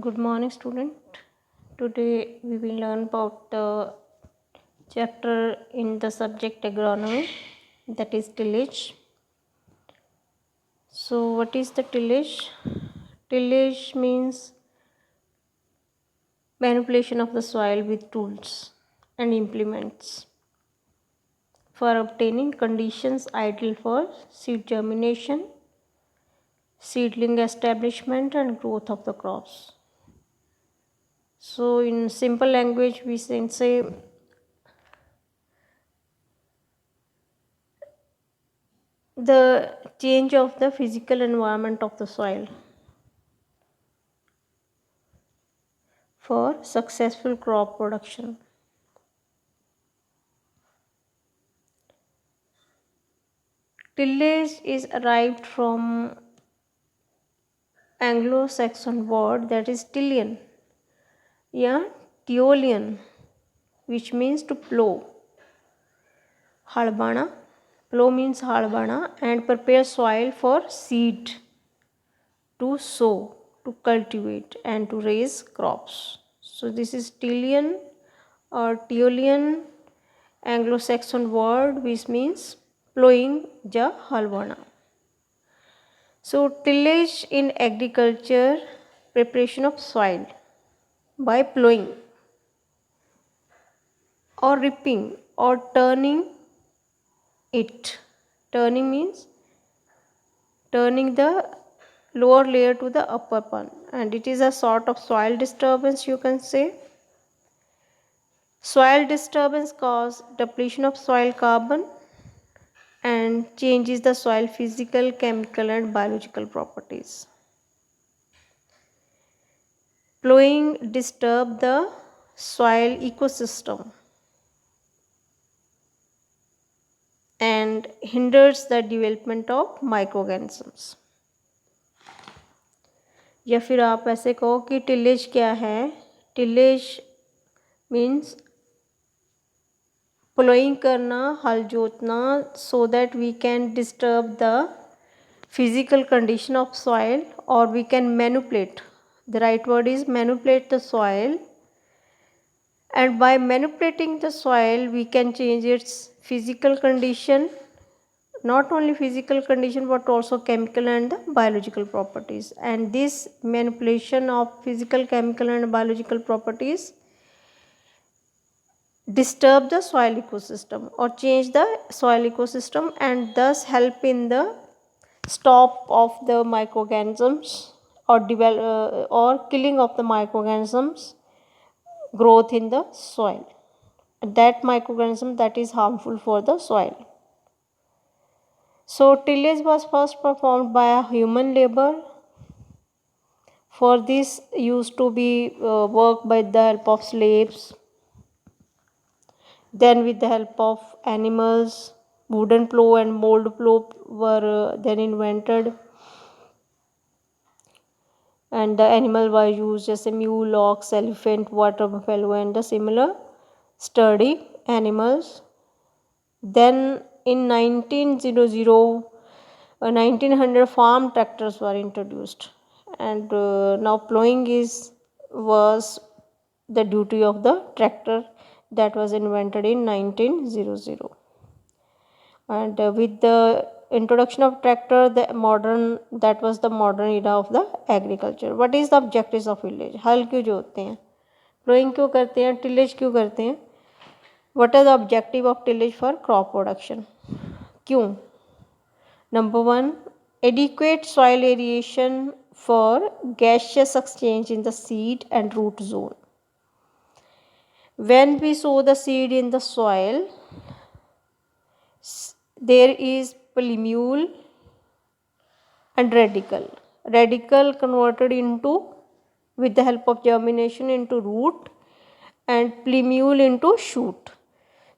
Good morning, student. Today we will learn about the chapter in the subject agronomy, that is tillage. So, what is the tillage? Tillage means manipulation of the soil with tools and implements for obtaining conditions ideal for seed germination, seedling establishment, and growth of the crops. So, in simple language, we can say the change of the physical environment of the soil for successful crop production. Tillage is arrived from Anglo-Saxon word that is tillion, yeah, Teolian, which means to plow. Halbana, plow means halbana, and prepare soil for seed to sow, to cultivate, and to raise crops. So this is tillion or Teolian Anglo-Saxon word which means plowing ja halbana. So tillage in agriculture, preparation of soil by plowing or reaping or turning it. Turning means turning the lower layer to the upper one, and it is a sort of soil disturbance, you can say. Soil disturbance causes depletion of soil carbon and changes the soil physical, chemical, and biological properties. Plowing disturbs the soil ecosystem and hinders the development of microorganisms. या फिर आप ऐसे कहो कि tillage क्या है. Tillage means ploughing करना, हल जोतना, so that we can disturb the physical condition of soil, or we can manipulate. The right word is manipulate the soil, and by manipulating the soil we can change its physical condition, not only physical condition but also chemical and the biological properties. And this manipulation of physical, chemical, and biological properties disturb the soil ecosystem or change the soil ecosystem, and thus help in the stop of the microorganisms or killing of the microorganisms growth in the soil, that microorganism that is harmful for the soil. So tillage was first performed by a human labor. For this used to be work by the help of slaves, then with the help of animals. Wooden plow and mold plow were then invented, and the animal were used as a mule, ox, elephant, water buffalo, and the similar sturdy animals. Then in 1900 farm tractors were introduced, and now plowing was the duty of the tractor that was invented in 1900. And with the introduction of tractor, that was the modern era of the agriculture. What is the objectives of tillage? हल क्यों जोतते हैं, plowing क्यों करते हैं, tillage क्यों करते हैं? What are the objective of tillage for crop production? क्यों? Number 1, adequate soil aeration for gaseous exchange in the seed and root zone. When we sow the seed in the soil, there is plumule and radicle. Radicle converted into, with the help of germination, into root, and plumule into shoot.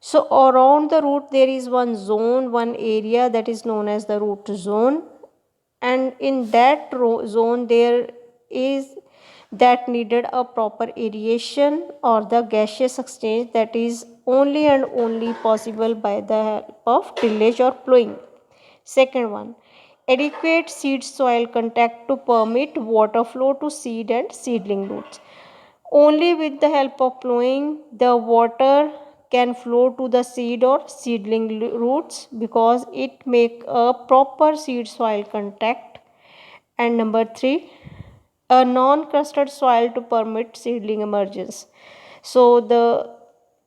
So around the root there is one zone, one area that is known as the root zone, and in that zone there is that needed a proper aeration or the gaseous exchange, that is only and only possible by the help of tillage or plowing. Second one, adequate seed soil contact to permit water flow to seed and seedling roots. Only with the help of plowing, the water can flow to the seed or seedling roots because it make a proper seed soil contact. And number 3, a non-crusted soil to permit seedling emergence. So the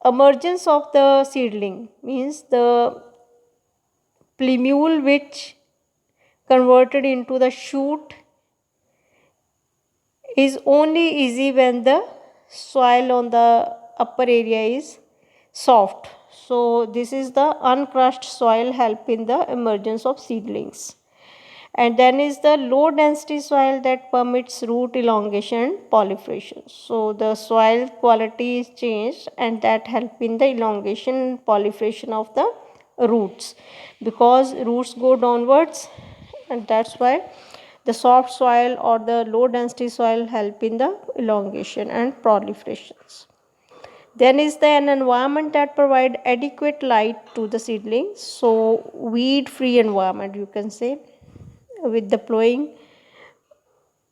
emergence of the seedling means the plumule which converted into the shoot is only easy when the soil on the upper area is soft. So this is the uncrushed soil help in the emergence of seedlings. And then is the low density soil that permits root elongation and proliferation. So the soil quality is changed and that help in the elongation and proliferation of the roots because roots go downwards, and that's why the soft soil or the low density soil help in the elongation and proliferations. Then is there an environment that provide adequate light to the seedlings. So weed free environment, you can say. With the plowing,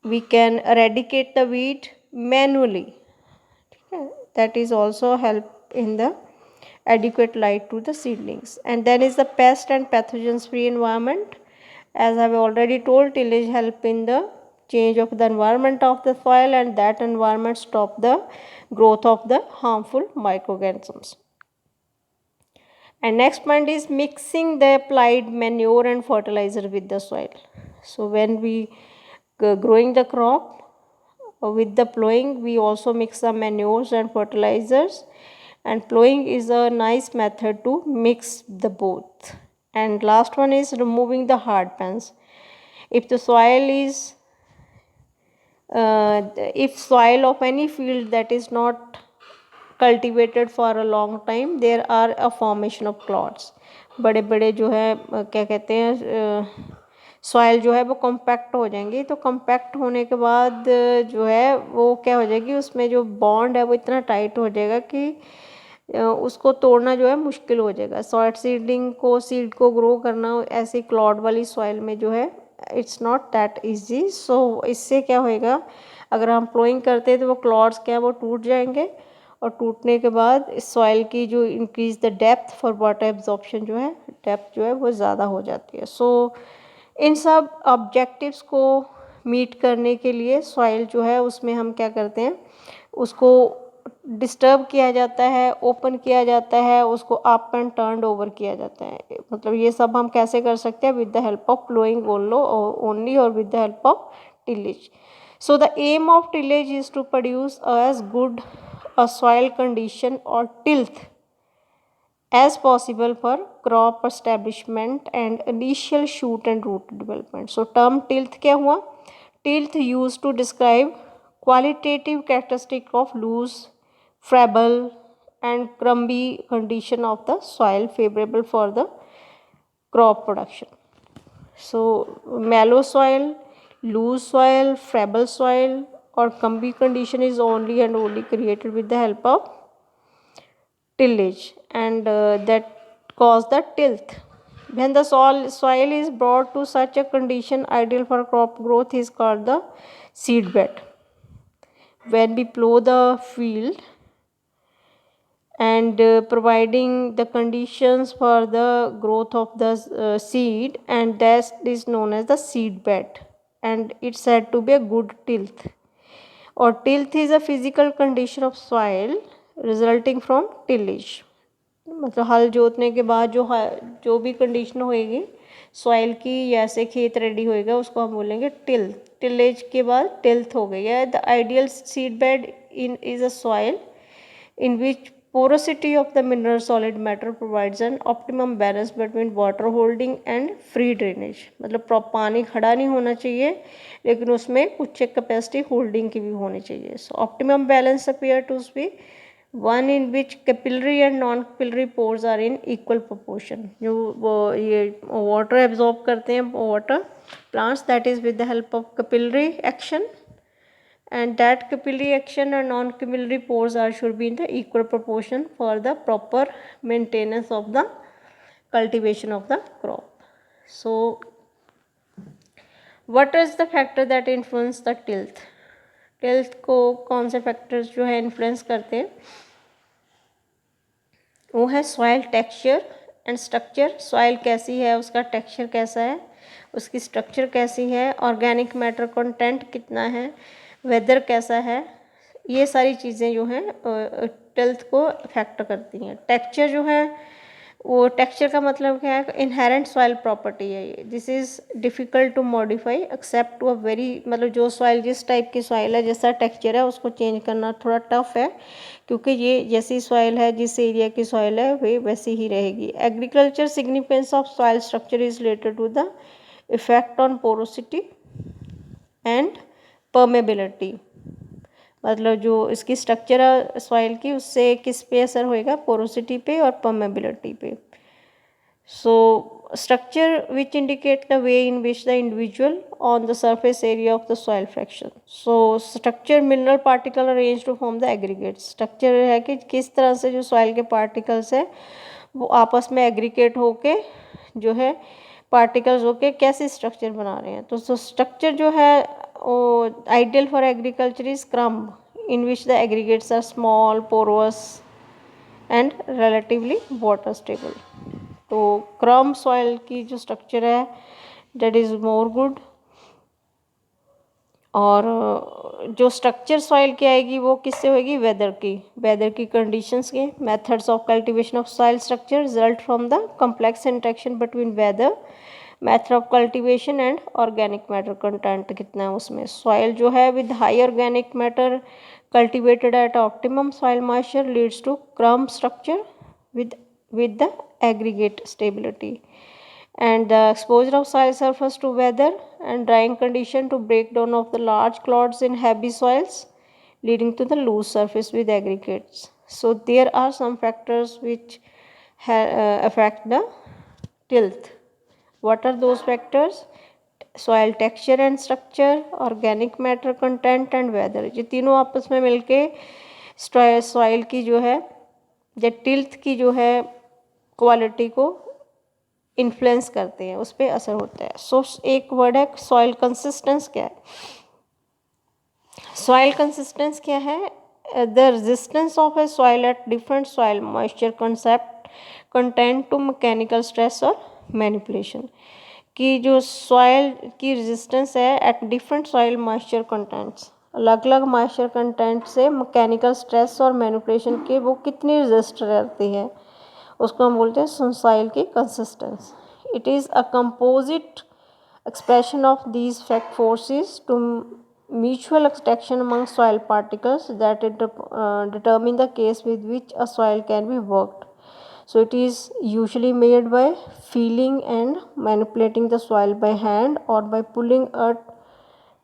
we can eradicate the weed manually. That is also help in the adequate light to the seedlings. And then is the pest and pathogens free environment. As I have already told, tillage help in the change of the environment of the soil, and that environment stop the growth of the harmful microorganisms. And next point is mixing the applied manure and fertilizer with the soil. So when we growing the crop, with the plowing we also mix the manures and fertilizers, and plowing is a nice method to mix the both. And last one is removing the hard pans. If the soil is if soil of any field that is not cultivated for a long time, there are a formation of clods. बड़े बड़े जो है क्या कहते हैं soil जो है वो कॉम्पैक्ट हो जाएंगी, तो कॉम्पैक्ट होने के बाद जो है वो क्या हो जाएगी, उसमें जो बॉन्ड है वो इतना टाइट हो जाएगा कि उसको तोड़ना जो है मुश्किल हो जाएगा. सॉइल सीडलिंग को सीड को ग्रो करना ऐसी क्लॉड वाली सॉइल में जो है इट्स नॉट दैट इजी. सो इससे क्या होएगा, अगर हम प्लोइंग करते हैं तो वो क्लॉड्स क्या है वो टूट जाएंगे, और टूटने के बाद इस सॉइल की जो increase the depth for water absorption जो है डेप्थ जो है वो ज़्यादा हो जाती है. सो इन सब ऑब्जेक्टिव्स को मीट करने के लिए सॉइल जो है उसमें हम क्या करते हैं, उसको डिस्टर्ब किया जाता है, ओपन किया जाता है, उसको अप एंड टर्न ओवर किया जाता है. मतलब ये सब हम कैसे कर सकते हैं, with the help of ploughing only और with the help of tillage. So the aim of tillage is to produce as good a soil condition or tilth as possible for crop establishment and initial shoot and root development. So term tilth क्या हुआ, tilth used to describe qualitative characteristic of loose, friable and crumbly condition of the soil favorable for the crop production. So mallow soil, loose soil, friable soil or crumbly condition is only and only created with the help of tillage, and that cause the tilth. When the soil is brought to such a condition ideal for crop growth is called the seed bed. When we plow the field and providing the conditions for the growth of the seed, and that is known as the seed bed, and it's said to be a good tilth. Or tilth is a physical condition of soil resulting from tillage. मतलब हल जोतने के बाद जो भी condition होएगी soil की, या ऐसे खेत रेडी होएगा उसको हम बोलेंगे टिल. टिलेज के बाद टिल्थ हो गई है. The ideal seed bed in is a soil in which porosity of the mineral solid matter provides an optimum balance between water holding and free drainage. मतलब पानी खड़ा नहीं होना चाहिए लेकिन उसमें कुछ एक कैपेसिटी होल्डिंग की भी होनी चाहिए. So optimum balance appear to be one in which capillary and non-capillary pores are in equal proportion. जो वो ये water absorb करते हैं water plants, that is with the help of capillary action, and that capillary action and non-capillary pores are should be in the equal proportion for the proper maintenance of the cultivation of the crop. So what is the factor that influence the tilth? Tilth को कौन से factors जो है influence करते हैं? वो है soil texture and structure. Soil कैसी है, उसका टेक्सचर कैसा है, उसकी स्ट्रक्चर कैसी है, ऑर्गेनिक मैटर कंटेंट कितना है, वेदर कैसा है, ये सारी चीज़ें जो हैं टिल्थ को अफेक्ट करती हैं। टेक्सचर जो है, वो टेक्सचर का मतलब क्या है? इनहेरेंट सॉइल प्रॉपर्टी है ये। This is difficult to modify except to a very, मतलब जो सॉइल जिस टाइप की सॉइल है, जैसा टेक्सचर है, उसको चेंज करना थोड़ा टफ है, क्योंकि ये जैसी सॉइल है, जिस एरिया की सॉइल है, वे वैसी ही रहेगी। Agriculture significance of soil structure is related to the effect on porosity and permeability. मतलब जो इसकी स्ट्रक्चर है सॉइल की, उससे किस पे असर होएगा? पोरोसिटी पे और परमेबिलिटी पे। So structure which indicate the way in which the individual on the surface area of the soil fraction. So structure mineral particle arrange to form the aggregate. Structure है कि किस तरह से जो सॉइल के पार्टिकल्स है वो आपस में एग्रीगेट होके जो है पार्टिकल्स होके कैसे स्ट्रक्चर बना रहे हैं। तो स्ट्रक्चर जो है ideal for agriculture is crumb in which the aggregates are small, porous and relatively water stable. तो क्रम्ब सॉइल की जो स्ट्रक्चर है दैट इज़ मोर गुड। और जो स्ट्रक्चर सॉइल की आएगी वो किससे होगी? वेदर की कंडीशंस के। Methods of cultivation of soil structure result from the complex interaction between weather, method of cultivation and organic matter content कितना है उसमें। सॉइल जो है with high organic matter cultivated at optimum soil moisture leads to crumb structure with the aggregate stability, and the exposure of soil surface to weather and drying condition to breakdown of the large clods in heavy soils leading to the loose surface with aggregates. So there are some factors which affect the tilth. What are those factors? Soil texture and structure, organic matter content and weather. ये तीनों आपस में मिलके soil की जो है या tilth की जो है क्वालिटी को इन्फ्लुएंस करते हैं, उस पर असर होता है। सो एक वर्ड है सॉइल कंसिस्टेंस। क्या है सॉइल कंसिस्टेंस? क्या है? The resistance of a soil at different soil moisture concept content to mechanical stress और मैनिपुलेशन। कि जो सॉइल की रेजिस्टेंस है at different soil moisture contents, अलग अलग मॉइस्चर कंटेंट से मैकेनिकल स्ट्रेस और मैनिपुलेशन के वो कितनी रेजिस्ट रहती है, उसको हम बोलते हैं सॉइल की consistence. It is a composite expression of these fact forces to mutual attraction among soil particles that determine the case with which a soil can be worked. So it is usually made by feeling and manipulating the soil by hand or by pulling a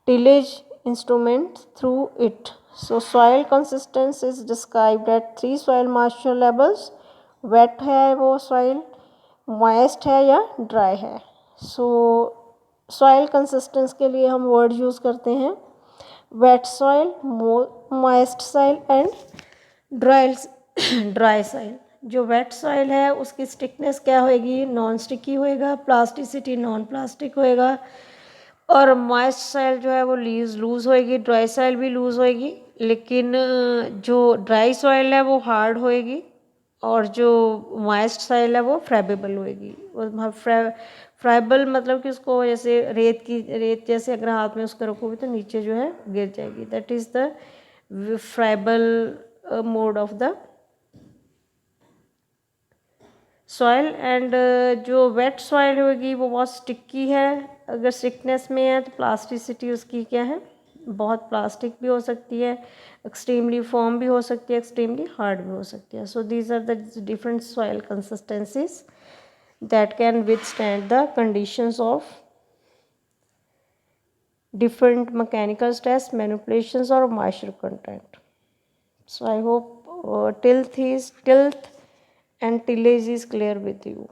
tillage instrument through it. So soil consistency is described at 3 soil moisture levels. wet है वो soil, moist है या dry है। So soil consistence के लिए हम word use करते हैं wait soil, moist soil and dry soil. जो वेट सॉइल है उसकी स्टिकनेस क्या होएगी? नॉन स्टिकी होएगा, प्लास्टिसिटी नॉन प्लास्टिक होएगा। और मॉइस्ट सॉइल जो है वो लूज़ होएगी, ड्राई सॉइल भी लूज़ होएगी, लेकिन जो ड्राई सॉइल है वो हार्ड होएगी और जो मॉइस्ट सॉइल है वो फ्रेबेबल होएगी। फ्राइबल मतलब कि उसको जैसे रेत जैसे अगर हाथ में उसको रखोगे तो नीचे जो है गिर जाएगी। That is the friable mode of the soil. And जो वेट सॉइल होगी वो बहुत स्टिकी है। अगर स्टिकनेस में है तो प्लास्टिसिटी उसकी क्या है? बहुत प्लास्टिक भी हो सकती है, एक्सट्रीमली फर्म भी हो सकती है, एक्सट्रीमली हार्ड भी हो सकती है। So these are the different soil consistencies that can withstand the conditions of different mechanical stress, manipulations or moisture content. So I hope tilth and tillage is clear with you.